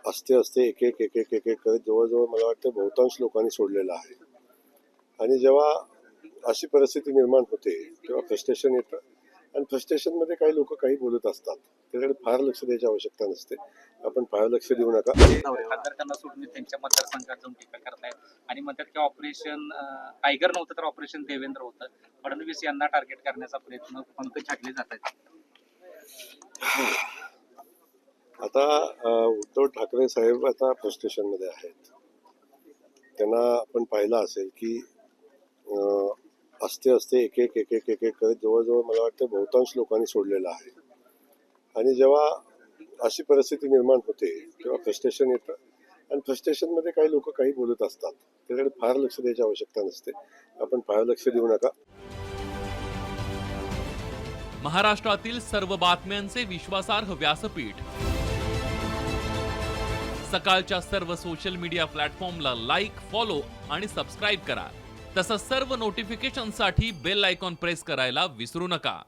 असते असते एक एक एक एक एक एक करत जवळजवळ मला वाटतं बहुतांश लोकांनी सोडलेलं आहे. आणि जेव्हा अशी परिस्थिती निर्माण होते तेव्हा फ्रस्ट्रेशन येतं आणि फ्रस्ट्रेशनमध्ये काही लोक काही बोलत असतात. त्याच्याकडे फार लक्ष द्यायची आवश्यकता नसते. आपण फार लक्ष देऊ नका. खासदारांना सोडून त्यांच्या मतदारसंघात जाऊन टीका करतायत आणि म्हणतात की ऑपरेशन टायगर नव्हतं तर ऑपरेशन देवेंद्र होतं. फडणवीस यांना टार्गेट करण्याचा प्रयत्न पंकज छाटले जात आहेत. आता उद्धव ठाकरे साहेब आता फ्रस्ट्रेशन मध्ये आहेत. त्यांना आपण पाहिलं असेल की असते असते एक एक एक एक एक एक करत जवळजवळ मला वाटतं बहुतांश लोकांनी सोडलेलं आहे. आणि जेव्हा अशी परिस्थिती निर्माण होते तेव्हा फ्रस्ट्रेशन येतं आणि फ्रस्ट्रेशनमध्ये काही लोक काही बोलत असतात. त्याच्याकडे फार लक्ष द्यायची आवश्यकता नसते. आपण फार लक्ष देऊ नका. महाराष्ट्रातील सर्व बातम्यांचे विश्वासार्ह व्यासपीठ सकाळच्या सर्व सोशल मीडिया प्लॅटफॉर्मला लाईक, फॉलो आणि सबस्क्राईब करा. तसंच सर्व नोटिफिकेशनसाठी बेल आयकॉन प्रेस करायला विसरू नका.